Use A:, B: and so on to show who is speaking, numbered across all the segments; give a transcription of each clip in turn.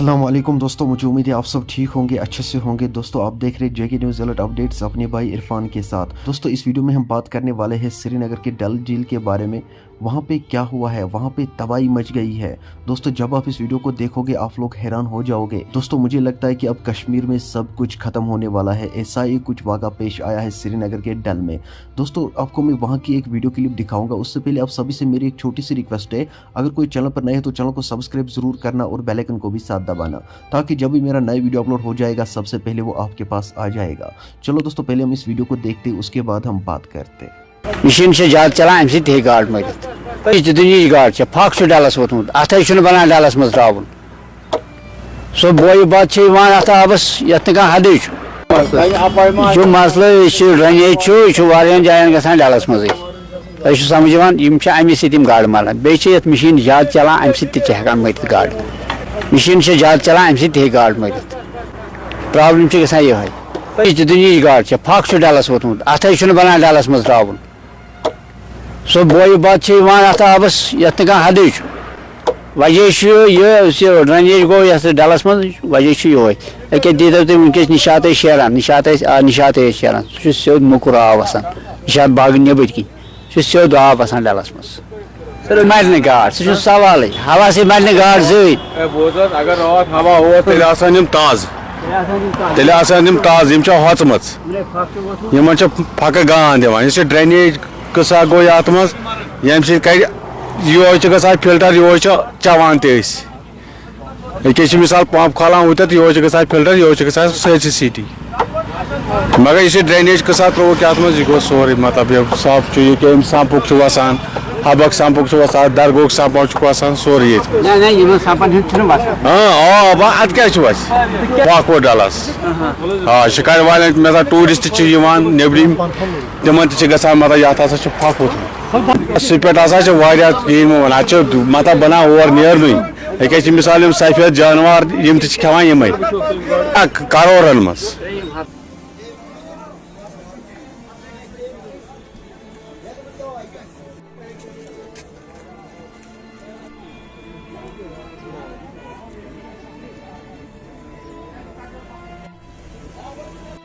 A: अस्सलाम वालेकुम दोस्तों, मुझे उम्मीद है आप सब ठीक होंगे, अच्छे से होंगे। दोस्तों आप देख रहे हैं जेके न्यूज़ अलर्ट अपडेट्स अपने भाई इरफान के साथ। दोस्तों इस वीडियो में हम बात करने वाले हैं श्रीनगर के डल झील के बारे में। वहाँ पे क्या हुआ है, वहाँ पे तबाही मच गई है। दोस्तों जब आप इस वीडियो को देखोगे आप लोग हैरान हो जाओगे। दोस्तों मुझे लगता है कि अब कश्मीर में सब कुछ खत्म होने वाला है, ऐसा ही कुछ वाक़ा पेश आया है श्रीनगर के डल में। दोस्तों आपको मैं वहाँ की एक वीडियो क्लिप दिखाऊंगा, उससे पहले आप सभी से मेरी एक छोटी सी रिक्वेस्ट है, अगर कोई चैनल पर नए है तो चैनल को सब्सक्राइब जरूर करना और बेल आइकन को भी साथ दबाना, ताकि जब भी मेरा नया वीडियो अपलोड हो जाएगा सबसे पहले वो आपके पास आ जाएगा। चलो दोस्तों पहले हम इस वीडियो को देखते हैं, उसके बाद हम बात करते हैं।
B: मशीन से ज्यादा चलान अम सह गाड़ मरित दुनिया गाड़ फक डलस वोतमुत अत बनान डलस मज त्रावन सो बोय बात अत आबस यत हद मसल ड्रेनेज यह जायन ग डलस मज समझ अमे सम गाड़ मरान बे मशीन ज्यादा चलान अम सकान मरित गाड़ मशीन से ज्यादा चलान अम सह गाड़ मरित प्रॉब्लम ये दुनिया गाड़ फक डलस वोतमुत अत बनान डलस मज त्रावन सो बोय बात अत आबस यत हद वजह यह ड्रेनेज गो ये डलस मज वजह ये दीदो तुम वनकस निशात शेरान निशात शेरान सह सोद मुकुर आब वसान निशात बाग नबर कह सोद आब वसान डलस मज मर गाड़ सह सवाल हवा से मर गाड़
C: अगर रात हवा हो ताज होचम फक गान दिवान ड्रेनेज कसा गो ये मज यम सह फिल्टर यो चवान तक मिसाल पंप खोलान वुत यो ग फिल्टर यो सी सीटी मगर यह ड्रेनेज कसा त्रोक ये मज गो सोरे मतलब साफ ये संपुक वसान हबक संपुक वसान दरगोक संप वसान सोरे अत क्या पाको डलस हाँ शिकार वाले मतलब टूरिस्ट नबरम तिमन ग मतलब ये फक वोतमुत सपेट वन मतलब बना और नेरन मिसाल सफेद जानवर खान यम करोड़न मज।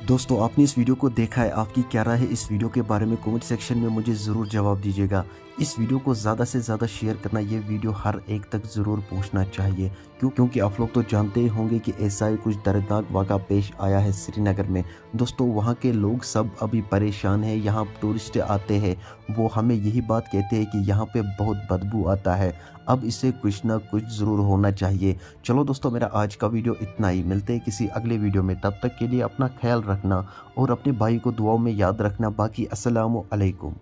A: दोस्तों आपने इस वीडियो को देखा है, आपकी क्या राय है इस वीडियो के बारे में कमेंट सेक्शन में मुझे ज़रूर जवाब दीजिएगा। इस वीडियो को ज़्यादा से ज़्यादा शेयर करना, ये वीडियो हर एक तक ज़रूर पहुंचना चाहिए, क्योंकि आप लोग तो जानते ही होंगे कि ऐसा ही कुछ दर्दनाक वाक़ा पेश आया है श्रीनगर में। दोस्तों वहाँ के लोग सब अभी परेशान हैं, यहाँ टूरिस्ट आते हैं वो हमें यही बात कहते हैं कि यहाँ पे बहुत बदबू आता है, अब इसे कुछ ना कुछ ज़रूर होना चाहिए। चलो दोस्तों मेरा आज का वीडियो इतना ही, मिलते हैं किसी अगले वीडियो में, तब तक के लिए अपना ख्याल रखना और अपने भाई को दुआओं में याद रखना। बाकी अस्सलामु अलैकुम।